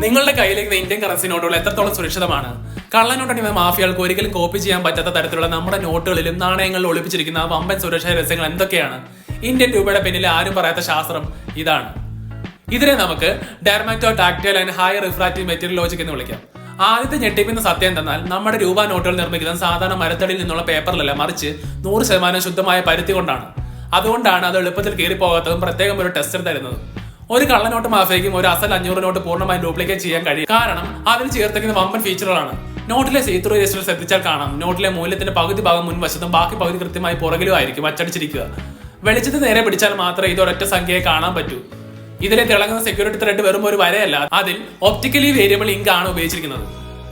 നിങ്ങളുടെ കയ്യിലേക്ക് Indian currency നോട്ടുകൾ എത്രത്തോളം സുരക്ഷിതമാണ്? കള്ളനോട്ടണിയുന്ന മാഫിയകൾക്ക് ഒരിക്കലും കോപ്പി ചെയ്യാൻ പറ്റാത്ത തരത്തിലുള്ള നമ്മുടെ നോട്ടുകളിലും നാണയങ്ങളിലും ഒളിപ്പിച്ചിരിക്കുന്ന വമ്പൻ സുരക്ഷാ രഹസ്യങ്ങൾ എന്തൊക്കെയാണ്? ഇന്ത്യൻ രൂപയുടെ പിന്നിൽ ആരും പറയാത്ത ശാസ്ത്രം ഇതാണ്. ഇതിനെ നമുക്ക് dermato tactile and high refractive material logic എന്ന് വിളിക്കാം. ആദ്യത്തെ ഞെട്ടിപ്പിക്കുന്ന സത്യം എന്തെന്നാൽ നമ്മുടെ രൂപ നോട്ടുകൾ നിർമ്മിക്കുന്നത് സാധാരണ മരത്തടിയിൽ നിന്നുള്ള പേപ്പറിലല്ല, മറിച്ച് 100% ശുദ്ധമായ പരുത്തി കൊണ്ടാണ്. അതുകൊണ്ടാണ് അത് എളുപ്പത്തിൽ കീറിപ്പോകാത്തതും പ്രത്യേകം ഒരു ടെസ്റ്റർ തരുന്നത്. ഒരു കള്ളനോട്ട് മാഫിയയ്ക്കും ഒരു അസൽ 500 നോട്ട് പൂർണ്ണമായും ഡ്യൂപ്ലിക്കേറ്റ് ചെയ്യാൻ കഴിയും. കാരണം അതിൽ ചേർത്തിരിക്കുന്ന വമ്പൻ ഫീച്ചറുകളാണ്. നോട്ടിലെ സീത്രൂ രജിസ്റ്റർ ശ്രദ്ധിച്ചാൽ കാണാം, നോട്ടിലെ മൂല്യത്തിന്റെ പകുതി ഭാഗം മുൻവശത്തും ബാക്കി പകുതി കൃത്യമായി പുറകിലും ആയിരിക്കും അച്ചടിച്ചിരിക്കുക. വെളിച്ചത്തിന് നേരെ പിടിച്ചാൽ മാത്രമേ ഇത് ഒരൊറ്റ സംഖ്യയെ കാണാൻ പറ്റൂ. ഇതിലെ തിളങ്ങുന്ന സെക്യൂരിറ്റി ത്രെഡ് വെറും ഒരു വരയല്ല, അതിൽ ഒപ്റ്റിക്കലി വേരിയബിൾ ഇങ്ക് ആണ് ഉപയോഗിച്ചിരിക്കുന്നത്.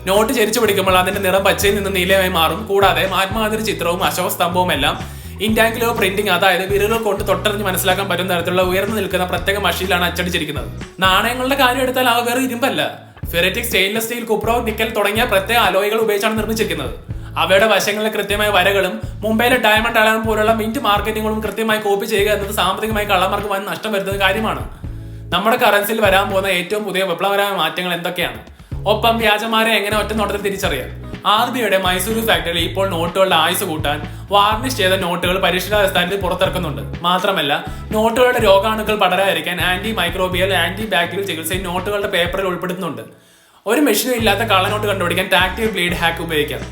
നോട്ട് ചരിച്ചു പിടിക്കുമ്പോൾ അതിന്റെ നിറം പച്ചയിൽ നിന്ന് നീലമായി മാറും. കൂടാതെ മഹാത്മാഗാന്ധി ചിത്രവും അശോക സ്തംഭവും എല്ലാം ഇൻടാങ്കിലോ പ്രിന്റിംഗ്, അതായത് വിരലുകൾ കൊണ്ട് തൊട്ടറിഞ്ഞ് മനസ്സിലാക്കാൻ പറ്റുന്ന തരത്തിലുള്ള ഉയർന്നു നിൽക്കുന്ന പ്രത്യേക മഷിയിലാണ് അച്ചടിച്ചിരിക്കുന്നത്. നാണയങ്ങളുടെ കാര്യം എടുത്താൽ അവ വേറെ ഇരുമ്പല്ല, ഫെററ്റിക്, സ്റ്റെയിൻലെസ് സ്റ്റീൽ, കുപ്രോ, നിക്കൽ തുടങ്ങിയ പ്രത്യേക അലോയികൾ ഉപയോഗിച്ചാണ് നിർമ്മിച്ചിരിക്കുന്നത്. അവയുടെ വശങ്ങളിലെ കൃത്യമായ വരകളും മുംബൈയിലെ ഡയമണ്ട് അലാം പോലുള്ള മിന്റ് മാർക്കറ്റിംഗുകളും കൃത്യമായി കോപ്പി ചെയ്യുക എന്നത് സാമ്പത്തികമായി കള്ളന്മാർക്ക് വൻ നഷ്ടം വരുത്തുന്ന കാര്യമാണ്. നമ്മുടെ കറൻസിയിൽ വരാൻ പോകുന്ന ഏറ്റവും പുതിയ വിപ്ലവകരമായ മാറ്റങ്ങൾ എന്തൊക്കെയാണ്? ഒപ്പം വ്യാജന്മാരെ എങ്ങനെ ഒറ്റ നോട്ടത്തിൽ തിരിച്ചറിയാം? RBIയുടെ മൈസൂരു ഫാക്ടറിയിൽ ഇപ്പോൾ നോട്ടുകളുടെ ആയുസ് കൂട്ടാൻ വാർണിഷ് ചെയ്ത നോട്ടുകൾ പരിശീലനാടിസ്ഥാനത്തിൽ പുറത്തിറക്കുന്നുണ്ട്. മാത്രമല്ല, നോട്ടുകളുടെ രോഗാണുക്കൾ പടരാതിരിക്കാൻ ആന്റി മൈക്രോബിയൽ, ആന്റി ബാക്ടീരിയൽ ചികിത്സയും നോട്ടുകളുടെ പേപ്പറിൽ ഉൾപ്പെടുത്തുന്നുണ്ട്. ഒരു മെഷീനും ഇല്ലാത്ത കള്ളനോട്ട് കണ്ടുപിടിക്കാൻ ടാക്ടൈൽ ബ്ലേഡ് ഹാക്ക് ഉപയോഗിക്കാം.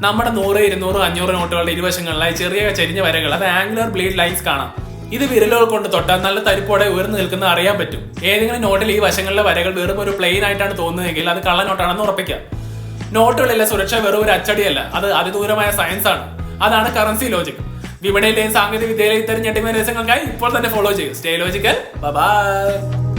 നമ്മുടെ 100, 200, 500 നോട്ടുകളുടെ ഇരുവശങ്ങളിലായി ചെറിയ ചെരിഞ്ഞ വരകൾ, അത് ആംഗുലർ ബ്ലേഡ് ലൈൻസ് കാണാം. ഇത് വിരലുകൾ കൊണ്ട് തൊട്ടാൽ നല്ല തരിപ്പോടെ ഉയർന്നു നിൽക്കുന്ന അറിയാൻ പറ്റും. ഏതെങ്കിലും നോട്ടിൽ ഈ വശങ്ങളിലെ വരകൾ വെറും ഒരു പ്ലെയിൻ ആയിട്ടാണ് തോന്നുന്നതെങ്കിൽ അത് കള്ളനോട്ടാണെന്ന് ഉറപ്പിക്കാം. നോട്ടുകളിലെ സുരക്ഷ വെറും ഒരു അച്ചടിയല്ല, അത് അതിദൂരമായ സയൻസ് ആണ്. അതാണ് കറൻസി ലോജിക്. വിപണിയിലെയും സാങ്കേതിക വിദ്യയിലെയും ഇത്തരം ഞെട്ടിക്കുന്ന രഹസ്യങ്ങൾക്കായി ഇപ്പോൾ തന്നെ ഫോളോ ചെയ്യൂ. Stay logical. ബൈ.